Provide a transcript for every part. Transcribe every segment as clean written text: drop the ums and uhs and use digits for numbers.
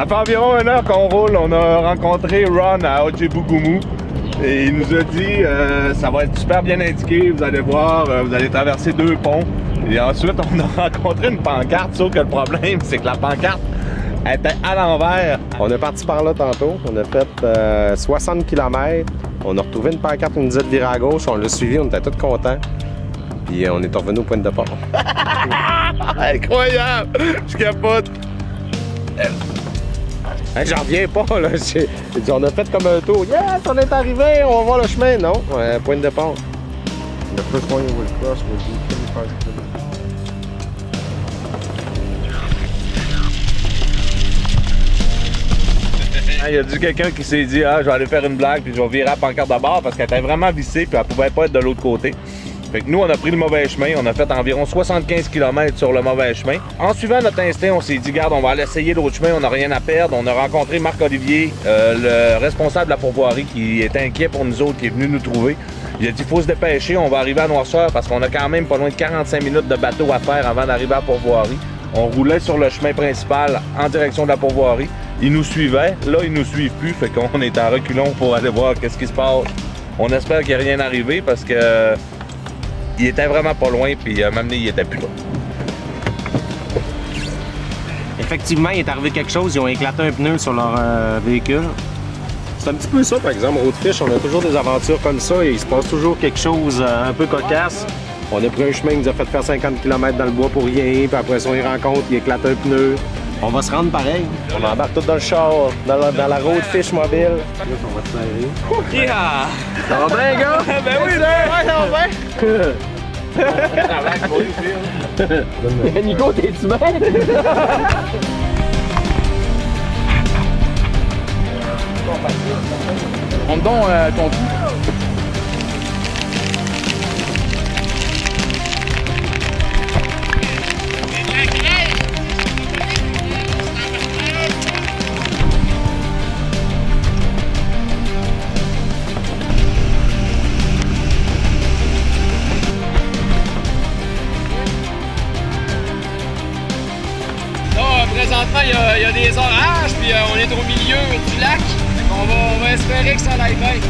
Ça fait environ 1 heure qu'on roule. On a rencontré Ron à Otjibougounou. Et il nous a dit ça va être super bien indiqué, vous allez voir, vous allez traverser 2 ponts. Et ensuite, on a rencontré une pancarte, sauf que le problème, c'est que la pancarte était à l'envers. On est parti par là tantôt, on a fait 60 km. On a retrouvé une pancarte qui nous disait de virer à gauche, on l'a suivi, on était tous contents. Puis on est revenu au point de départ. Incroyable! Je capote! Hey, j'en reviens pas, là. On a fait comme un tour. Yes, on est arrivé, on va voir le chemin. Non, point de départ. The first one you will cross will be 25 km. Il y a dit quelqu'un qui s'est dit je vais aller faire une blague puis je vais virer la pancarte de bord parce qu'elle était vraiment vissée puis elle pouvait pas être de l'autre côté. Fait que nous, on a pris le mauvais chemin. On a fait environ 75 km sur le mauvais chemin. En suivant notre instinct, on s'est dit, garde, on va aller essayer l'autre chemin, on n'a rien à perdre. On a rencontré Marc-Olivier, le responsable de la pourvoirie, qui était inquiet pour nous autres, qui est venu nous trouver. Il a dit, il faut se dépêcher, on va arriver à Noirceur parce qu'on a quand même pas loin de 45 minutes de bateau à faire avant d'arriver à la pourvoirie. On roulait sur le chemin principal en direction de la pourvoirie. Ils nous suivaient. Là, ils nous suivent plus. Fait qu'on est en reculons pour aller voir qu'est-ce qui se passe. On espère qu'il n'y a rien arrivé parce que il était vraiment pas loin, puis à un moment donné, il était plus là. Effectivement, il est arrivé quelque chose. Ils ont éclaté un pneu sur leur véhicule. C'est un petit peu ça, par exemple. Roadfish, on a toujours des aventures comme ça et il se passe toujours quelque chose un peu cocasse. On a pris un chemin qui nous a fait faire 50 km dans le bois pour rien, puis après ça, on y rencontre, il éclate un pneu. On va se rendre pareil. On embarque tout dans le char, dans la Roadfish mobile. Là, on va se serrer. Yeah! Ça va bien, gars? Ben oui, ça va bien! Nico, t'es-tu bien? Monte donc ton tout. Présentement, il y a des orages, puis on est au milieu du lac. On va espérer que ça aille bien.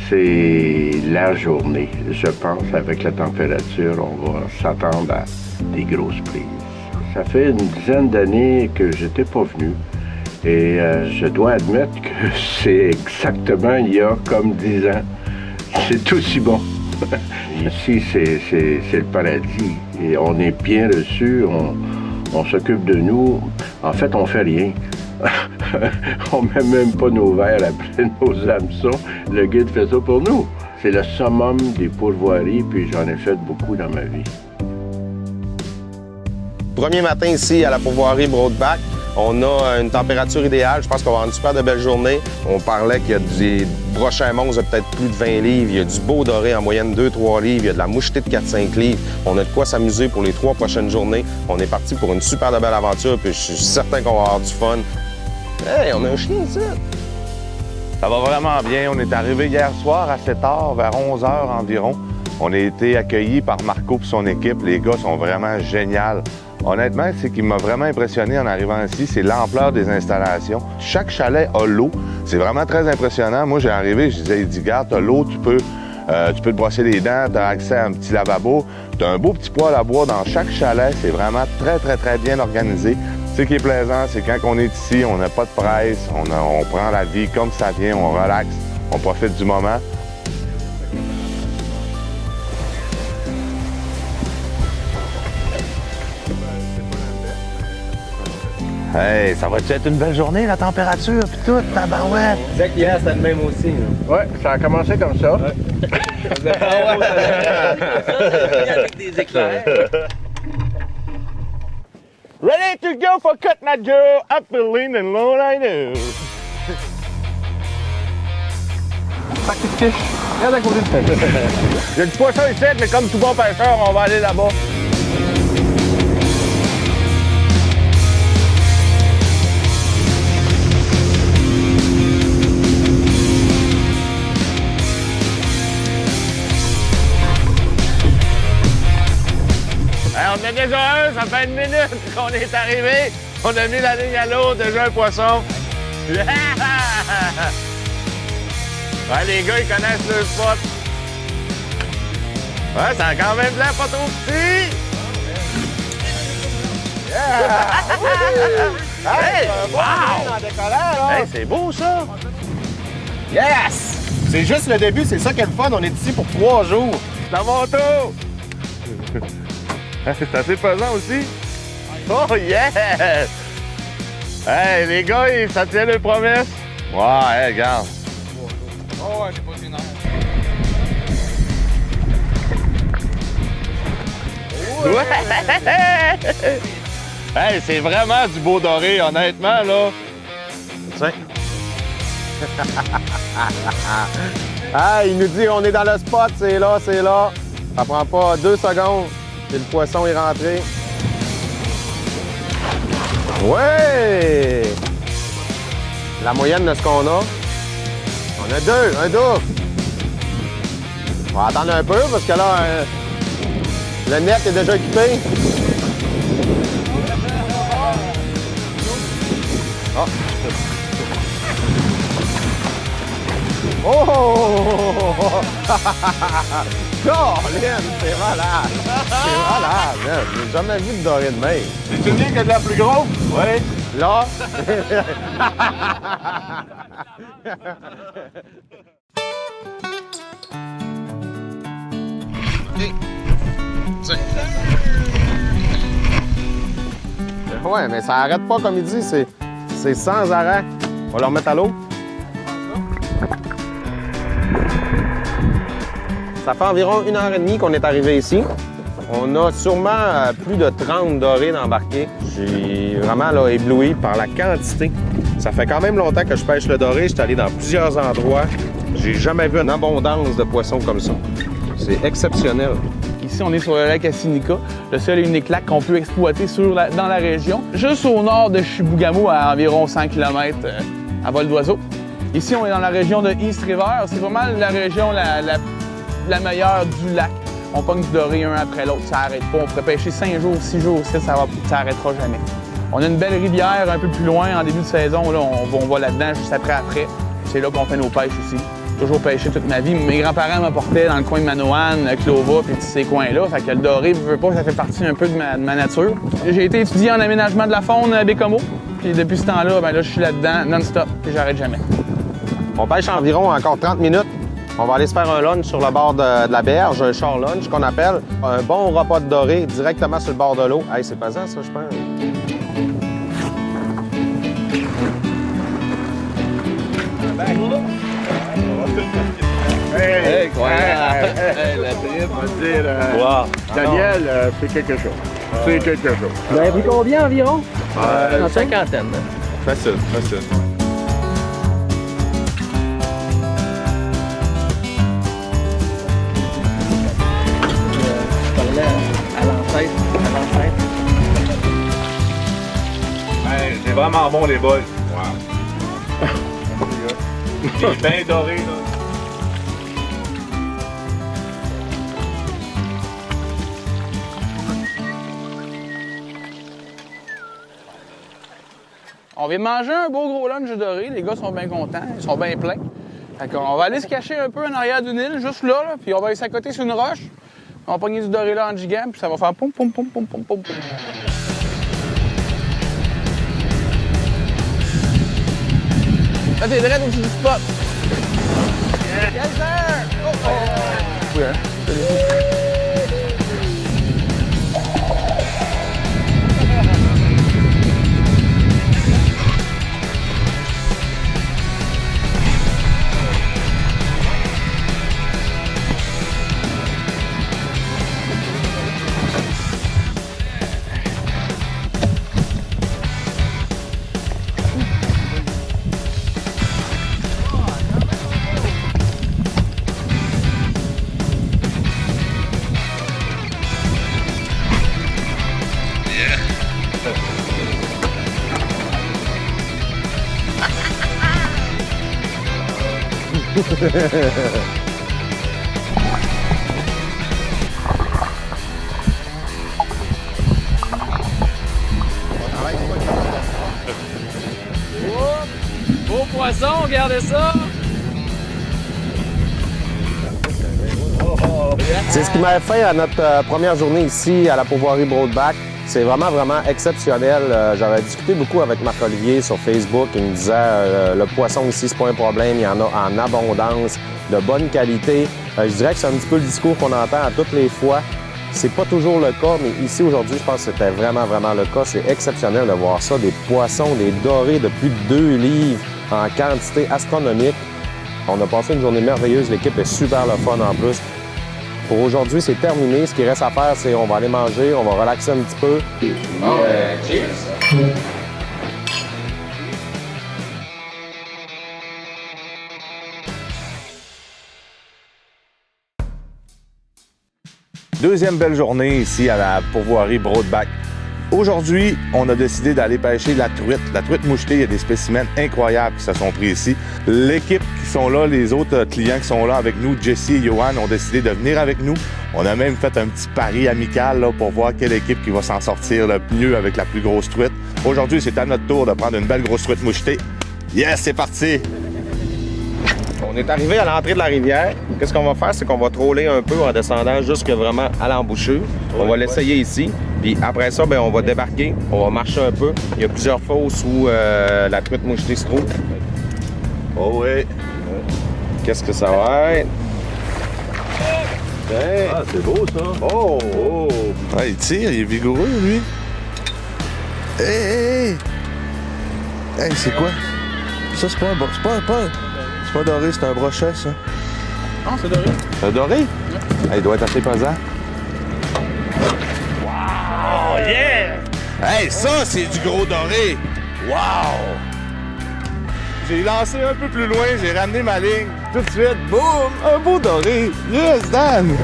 C'est la journée. Je pense, avec la température, on va s'attendre à des grosses prises. Ça fait une dizaine d'années que j'étais pas venu et je dois admettre que c'est exactement il y a comme 10 ans. C'est aussi bon. Ici, c'est le paradis et on est bien reçus, on s'occupe de nous. En fait, on fait rien. On met même pas nos verres après nos hameçons. Le guide fait ça pour nous. C'est le summum des pourvoiries, puis j'en ai fait beaucoup dans ma vie. Premier matin ici à la pourvoirie Broadback, on a une température idéale. Je pense qu'on va avoir une super de belle journée. On parlait qu'il y a des brochets monstres de peut-être plus de 20 livres. Il y a du beau doré en moyenne 2-3 livres. Il y a de la mouchetée de 4-5 livres. On a de quoi s'amuser pour les 3 prochaines journées. On est parti pour une super de belle aventure, puis je suis certain qu'on va avoir du fun. Hey, on a un chien ici! Ça va vraiment bien. On est arrivé hier soir assez tard, vers 11 h environ. On a été accueillis par Marco et son équipe. Les gars sont vraiment géniaux. Honnêtement, ce qui m'a vraiment impressionné en arrivant ici, c'est l'ampleur des installations. Chaque chalet a l'eau. C'est vraiment très impressionnant. Moi, j'ai arrivé, je disais, il dit, garde, t'as l'eau, tu peux te brosser les dents, tu as accès à un petit lavabo. Tu as un beau petit poêle à bois dans chaque chalet. C'est vraiment très, très, très bien organisé. Ce qui est plaisant, c'est quand on est ici, on n'a pas de presse, on prend la vie comme ça vient, on relaxe, on profite du moment. Hey, ça va-tu être une belle journée, la température, puis tout, tabarouette? Disait qu'hier, c'était le même aussi. Ouais, ça a commencé comme ça. Avec des éclairs. Ready to go for cut that girl, up the lean and Lord I know. Pack de fish. Regarde à côté de fish. J'ai du poisson ici, mais comme tout bon pêcheur, on va aller là-bas. ça fait une minute qu'on est arrivé. On a mis la ligne à l'eau, déjà un poisson. Yeah! Ouais, les gars, ils connaissent le spot. Ouais, ça a quand même l'air pas trop petit. Yeah! Hey! Wow! Hey, c'est beau, ça! Yes! C'est juste le début, c'est ça qui est le fun. On est ici pour 3 jours. C'est à mon tour! C'est assez pesant aussi. Oh yes! Hey, les gars, ça tient les promesses? Ouais, hey, regarde. Oh, ouais, j'ai pas une heure. Ouais! Hey, c'est vraiment du beau doré, honnêtement, là. Tiens. Ah, il nous dit on est dans le spot, c'est là, c'est là. Ça prend pas 2 secondes et le poisson est rentré. Ouais! La moyenne de ce qu'on a. On a 2, un double. On va attendre un peu parce que là, le net est déjà équipé. Oh! Oh! Colin, c'est malade! C'est malade! Man. J'ai jamais vu de doré de même. C'est-tu bien qu'il y a de la plus grosse? Oui. Là? Ouais, mais ça arrête pas comme il dit, c'est sans arrêt. On va le remettre à l'eau. Ça fait environ 1h30 qu'on est arrivé ici. On a sûrement plus de 30 dorés d'embarquer. J'ai vraiment là, ébloui par la quantité. Ça fait quand même longtemps que je pêche le doré. Je suis allé dans plusieurs endroits. J'ai jamais vu une abondance de poissons comme ça. C'est exceptionnel. Ici, on est sur le lac Assiniquia, le seul et unique lac qu'on peut exploiter dans la région. Juste au nord de Chibougamau, à environ 100 km à vol d'oiseau. Ici, on est dans la région de East River. C'est vraiment la région la meilleure du lac. On pogne du doré un après l'autre, ça n'arrête pas. On pourrait pêcher 5 jours, 6 jours, ça n'arrêtera jamais. On a une belle rivière un peu plus loin en début de saison. Là, on va là-dedans juste après. C'est là qu'on fait nos pêches ici. Toujours pêché toute ma vie. Mes grands-parents m'apportaient dans le coin de Manoane, Clova, puis tous ces coins-là. Fait que le doré, je veux pas, ça fait partie un peu de ma nature. J'ai été étudié en aménagement de la faune à Bécomo. Puis depuis ce temps-là, ben là, je suis là-dedans, non-stop, puis j'arrête jamais. On pêche environ encore 30 minutes. On va aller se faire un lunch sur le bord de la berge, un char lunch qu'on appelle. Un bon repas de doré directement sur le bord de l'eau. Hey, c'est pesant ça, je pense. Hey, incroyable! Hey, la trip, on va dire. Daniel, c'est quelque chose. C'est quelque chose. Vous avez pris combien environ? Une cinquantaine. Facile. À l'ancêtre. Hey, c'est vraiment bon, les boys. Wow. Il est bien doré, là. On vient de manger un beau gros lunch doré. Les gars sont bien contents, ils sont bien pleins. Fait qu'on va aller se cacher un peu en arrière d'une île, juste là, puis on va aller s'accoter sur une roche. On va pogner du doré là en gigant, puis ça va faire poum, poum, poum, poum, poum, poum. Là, t'es direct au-dessus du spot. Yes, sir! Oh, oh. Oui, hein? poisson, regardez ça! C'est ce qui m'a fait à notre première journée ici à la pourvoirie Broadback. C'est vraiment, vraiment exceptionnel. J'avais discuté beaucoup avec Marc-Olivier sur Facebook. Il me disait le poisson ici, c'est pas un problème. Il y en a en abondance, de bonne qualité. Je dirais que c'est un petit peu le discours qu'on entend à toutes les fois. C'est pas toujours le cas, mais ici, aujourd'hui, je pense que c'était vraiment, vraiment le cas. C'est exceptionnel de voir ça. Des poissons, des dorés de plus de 2 livres en quantité astronomique. On a passé une journée merveilleuse. L'équipe est super le fun en plus. Pour aujourd'hui, c'est terminé. Ce qui reste à faire, c'est on va aller manger, on va relaxer un petit peu. Cheers! Deuxième belle journée ici à la pourvoirie Broadback. Aujourd'hui, on a décidé d'aller pêcher la truite mouchetée. Il y a des spécimens incroyables qui se sont pris ici. L'équipe qui sont là, les autres clients qui sont là avec nous, Jesse et Johan, ont décidé de venir avec nous. On a même fait un petit pari amical là, pour voir quelle équipe qui va s'en sortir le mieux avec la plus grosse truite. Aujourd'hui, c'est à notre tour de prendre une belle grosse truite mouchetée. Yes, c'est parti! On est arrivé à l'entrée de la rivière. Qu'est-ce qu'on va faire? C'est qu'on va troller un peu en descendant jusque vraiment à l'embouchure. On va l'essayer ici. Puis après ça, ben, on va débarquer. On va marcher un peu. Il y a plusieurs fosses où la truite mouchetée se trouve. Oh oui! Qu'est-ce que ça va être? Hey. Ah, c'est beau ça! Oh! Oh. Ouais, il tire, il est vigoureux lui! Hey! Hey, c'est quoi? Ça, c'est pas un... C'est pas doré, c'est un brochet, ça. Non, c'est doré. C'est un doré? Ouais. Hey, il doit être assez pesant. Wow! Yeah! Hey, ça, c'est du gros doré! Wow! J'ai lancé un peu plus loin, j'ai ramené ma ligne. Tout de suite, boum! Un beau doré! Yes, Dan!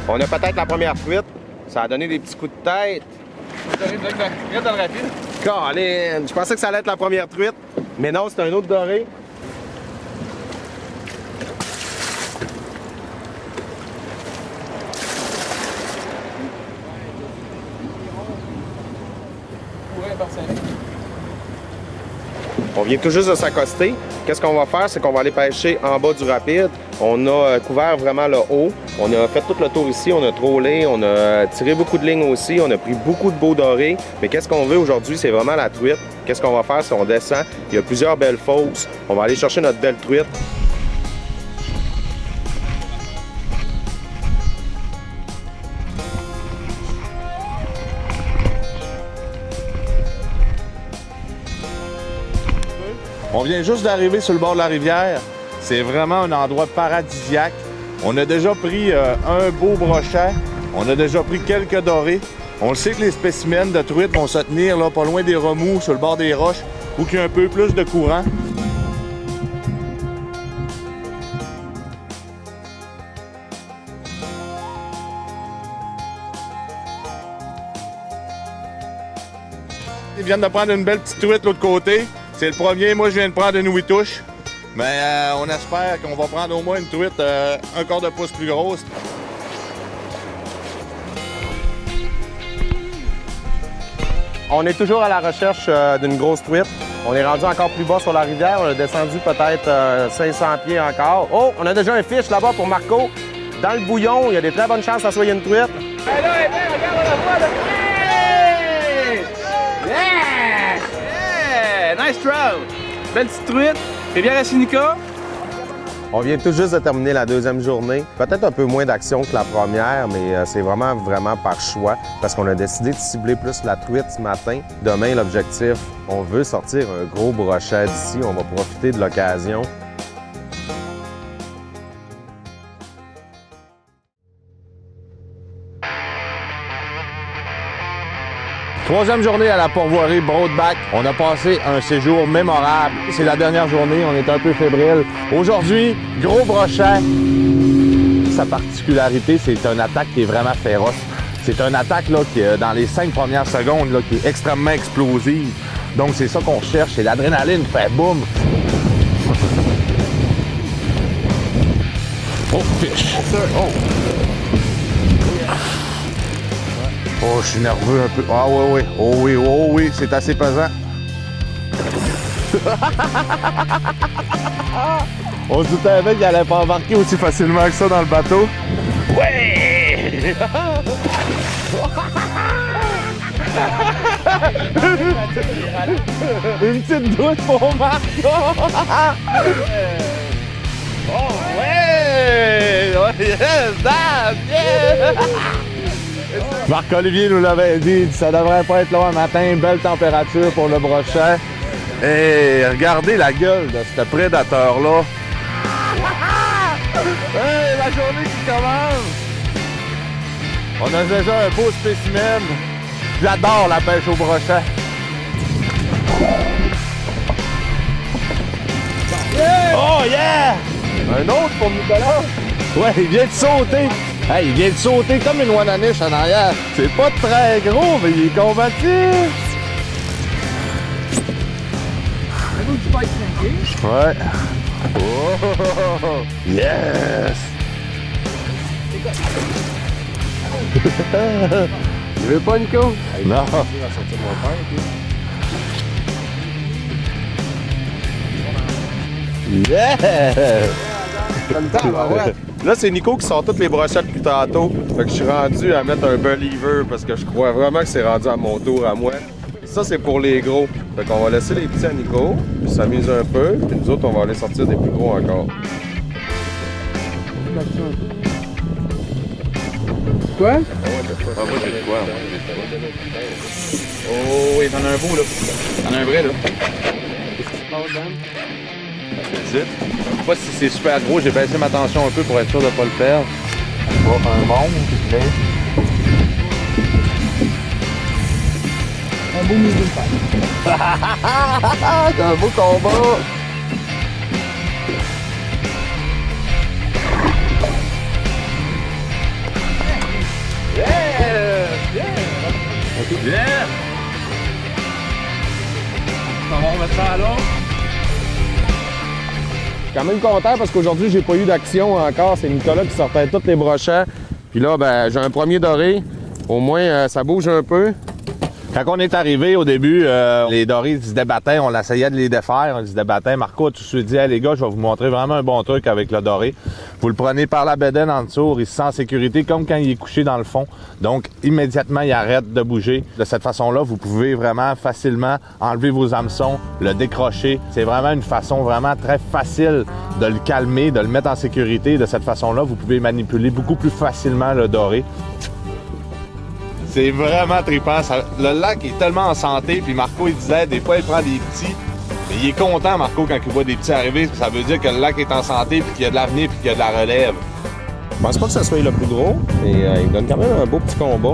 On a peut-être la première truite. Ça a donné des petits coups de tête. Reste dans le rapide. Colin! Je pensais que ça allait être la première truite. Mais non, c'est un autre doré. On vient tout juste de s'accoster. Qu'est-ce qu'on va faire? C'est qu'on va aller pêcher en bas du rapide. On a couvert vraiment le haut. On a fait tout le tour ici. On a trollé, on a tiré beaucoup de lignes aussi. On a pris beaucoup de beaux dorés. Mais qu'est-ce qu'on veut aujourd'hui? C'est vraiment la truite. Qu'est-ce qu'on va faire? C'est qu'on descend. Il y a plusieurs belles fosses. On va aller chercher notre belle truite. On vient juste d'arriver sur le bord de la rivière. C'est vraiment un endroit paradisiaque. On a déjà pris un beau brochet. On a déjà pris quelques dorés. On le sait que les spécimens de truite vont se tenir là, pas loin des remous, sur le bord des roches, où il y a un peu plus de courant. Ils viennent de prendre une belle petite truite de l'autre côté. C'est le premier. Moi, je viens de prendre une huitouche. Mais on espère qu'on va prendre au moins une truite un quart de pouce plus grosse. On est toujours à la recherche d'une grosse truite. On est rendu encore plus bas sur la rivière. On a descendu peut-être 500 pieds encore. Oh, on a déjà un fiche là-bas pour Marco. Dans le bouillon, il y a des très bonnes chances que ça soit une truite. Hey là, hey, regarde la voie de Yeah! Nice trout! Belle petite truite. Rivière Assinico. On vient tout juste de terminer la deuxième journée. Peut-être un peu moins d'action que la première, mais c'est vraiment par choix parce qu'on a décidé de cibler plus la truite ce matin. Demain, l'objectif, on veut sortir un gros brochet d'ici. On va profiter de l'occasion. Troisième journée à la pourvoirie Broadback. On a passé un séjour mémorable. C'est la dernière journée, on est un peu fébrile. Aujourd'hui, gros brochet. Sa particularité, c'est une attaque qui est vraiment féroce. C'est une attaque là, qui, dans les 5 premières secondes, là, qui est extrêmement explosive. Donc, c'est ça qu'on cherche. C'est l'adrénaline fait boum. Oh, fish! Oh! Oh, je suis nerveux un peu. Ah oui, oui. Oh oui, oh oui, c'est assez pesant. On se doutait avec qu'il allait pas embarquer aussi facilement que ça dans le bateau. Ouais! Une petite douche pour Marco! Oh ouais! Yes, that! Yeah! Marc-Olivier nous l'avait dit, ça devrait pas être long un matin, belle température pour le brochet. Et regardez la gueule de ce prédateur-là. Hey, la journée qui commence! On a déjà un beau spécimen. J'adore la pêche au brochet. Oh yeah! Un autre pour Nicolas? Ouais, il vient de sauter. Hey, il vient de sauter comme une wananiche en arrière. C'est pas très gros, mais il est combatif. Ouais. Oh! Yes! Tu veux pas, Nico? Non. Yeah! Là, c'est Nico qui sort toutes les brochettes depuis tantôt. Fait que je suis rendu à mettre un believer parce que je crois vraiment que c'est rendu à mon tour à moi. Ça, c'est pour les gros. Fait qu'on va laisser les petits à Nico, puis s'amuser un peu, puis nous autres, on va aller sortir des plus gros encore. Quoi? Oh, oui, t'en as un beau, là. T'en as un vrai, là. Je sais pas si c'est super gros, j'ai baissé ma tension un peu pour être sûr de pas le perdre. Oh, un monde, s'il Un beau milieu de paille. C'est un beau combat! Yeah! On va mettre ça à l'eau. Je suis quand même content parce qu'aujourd'hui, j'ai pas eu d'action encore. C'est Nicolas qui sortait toutes les brochets. Puis là, ben, j'ai un premier doré. Au moins, ça bouge un peu. Quand on est arrivé au début, les dorés ils se débattaient, on essayait de les défaire, ils se débattaient. Marco a tout de suite dit, hey, les gars, je vais vous montrer vraiment un bon truc avec le doré. Vous le prenez par la bédaine en dessous, il se sent en sécurité comme quand il est couché dans le fond. Donc, immédiatement, il arrête de bouger. De cette façon-là, vous pouvez vraiment facilement enlever vos hameçons, le décrocher. C'est vraiment une façon vraiment très facile de le calmer, de le mettre en sécurité. De cette façon-là, vous pouvez manipuler beaucoup plus facilement le doré. C'est vraiment trippant. Le lac est tellement en santé. Puis Marco, il disait, des fois, il prend des petits. Mais il est content, Marco, quand il voit des petits arriver. Ça veut dire que le lac est en santé, puis qu'il y a de l'avenir, puis qu'il y a de la relève. Je pense pas que ça soit le plus gros, mais il donne quand même un beau petit combat.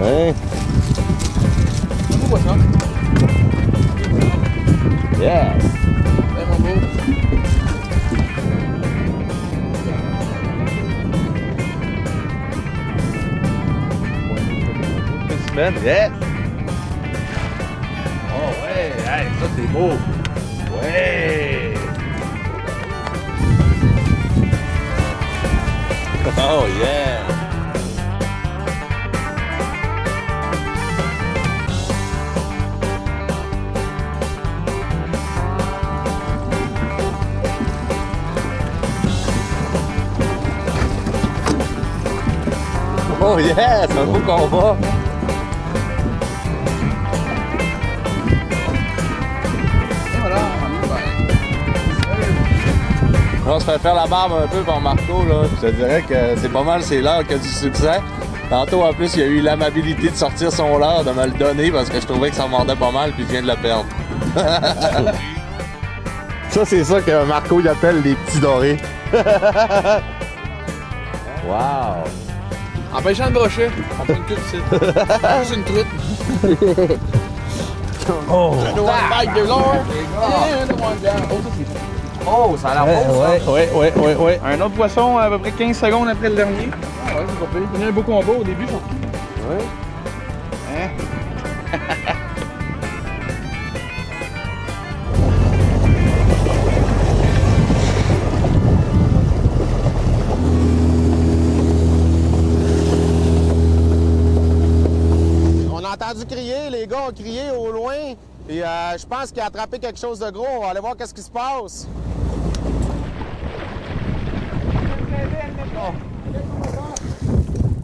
Ouais. Pourquoi ça? Yeah! Vraiment beau. Yes! Oh ouais! Hey, ça c'est beau! Ouais! Oh yeah! Oh yes! Un beau combat! On se fait faire la barbe un peu par Marco, là. Je te dirais que c'est pas mal, c'est l'heure qui a du succès. Tantôt, en plus, il a eu l'amabilité de sortir son leurre, de me le donner, parce que je trouvais que ça mordait pas mal, puis je viens de le perdre. Ça, c'est ça que Marco il appelle les petits dorés. Wow! En pêchant le brochet, on prend une queue ici. C'est une truite. Oh! The one bite the lure, and the one down. Oh, ça c'est... Oh, ça a l'air beau, ça! Ouais. Un autre poisson à peu près 15 secondes après le dernier. Ah ouais, c'est pas pire. Il y a un beau combat au début, surtout. Ouais. Hein? entendu crier, les gars ont crié au loin. Et je pense qu'il a attrapé quelque chose de gros. On va aller voir qu'est-ce qui se passe.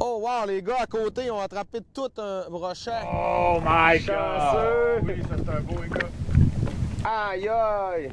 Oh wow, les gars à côté ont attrapé tout un brochet. Oh my God! Oui, ça c'est un beau gars. Aïe aïe!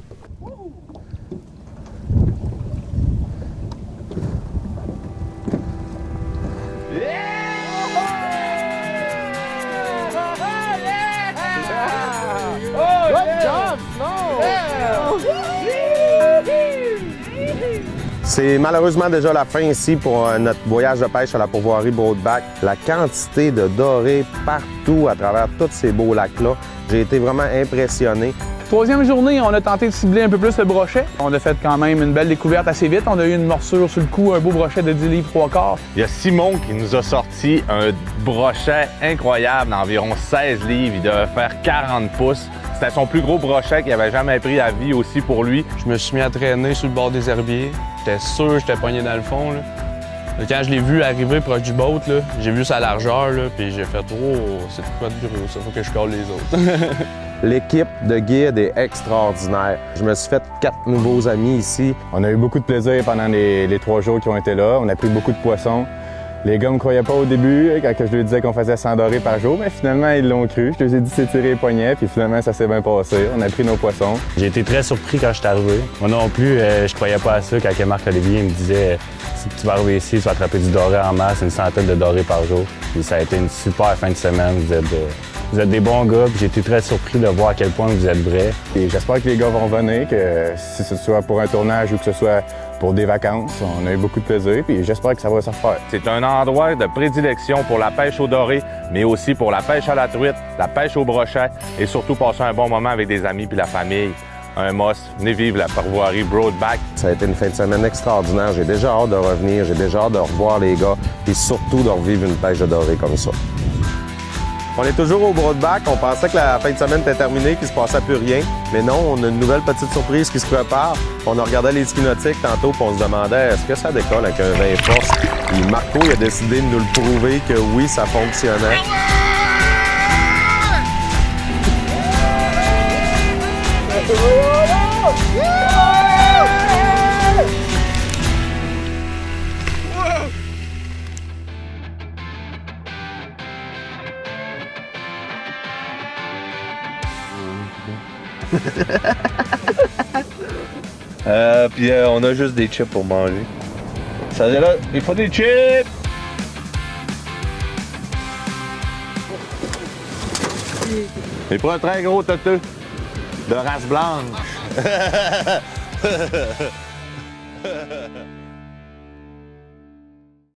C'est malheureusement déjà la fin ici pour notre voyage de pêche à la pourvoirie Broadback. La quantité de dorés partout à travers tous ces beaux lacs-là, j'ai été vraiment impressionné. Troisième journée, on a tenté de cibler un peu plus le brochet. On a fait quand même une belle découverte assez vite. On a eu une morsure sur le coup, un beau brochet de 10 livres 3/4. Il y a Simon qui nous a sorti un brochet incroyable d'environ 16 livres. Il devait faire 40 pouces. C'était son plus gros brochet qu'il avait jamais pris à vie aussi pour lui. Je me suis mis à traîner sur le bord des herbiers. J'étais sûr que j'étais pogné dans le fond. Là. Quand je l'ai vu arriver proche du boat, j'ai vu sa largeur, là, puis j'ai fait « Oh, c'est quoi de gros, ça, faut que je colle les autres. » L'équipe de guide est extraordinaire. Je me suis fait 4 nouveaux amis ici. On a eu beaucoup de plaisir pendant les 3 jours qui ont été là. On a pris beaucoup de poissons. Les gars me croyaient pas au début quand je leur disais qu'on faisait 100 dorés par jour, mais finalement, ils l'ont cru. Je leur ai dit de s'étirer les poignets, puis finalement, ça s'est bien passé. On a pris nos poissons. J'ai été très surpris quand je suis arrivé. Moi non plus, je croyais pas à ça quand Marc-Olivier me disait si tu vas arriver ici, tu vas attraper du doré en masse, une centaine de dorés par jour. Puis ça a été une super fin de semaine. Vous êtes des bons gars, puis j'ai été très surpris de voir à quel point vous êtes vrais. Et j'espère que les gars vont venir, que si ce soit pour un tournage ou que ce soit pour des vacances, on a eu beaucoup de plaisir, puis j'espère que ça va se refaire. C'est un endroit de prédilection pour la pêche au doré, mais aussi pour la pêche à la truite, la pêche au brochet et surtout passer un bon moment avec des amis puis la famille. Un must, venez vivre la pourvoirie Broadback. Ça a été une fin de semaine extraordinaire. J'ai déjà hâte de revenir, j'ai déjà hâte de revoir les gars et surtout de revivre une pêche de doré comme ça. On est toujours au Broadback. On pensait que la fin de semaine était terminée, qu'il se passait plus rien. Mais non, on a une nouvelle petite surprise qui se prépare. On a regardé les skis nautiques tantôt et on se demandait est-ce que ça décolle avec un vin force. Et Marco il a décidé de nous le prouver que oui, ça fonctionnait. Puis on a juste des chips pour manger. Ça veut dire là, il faut des chips! Il prend un très gros toteux de race blanche.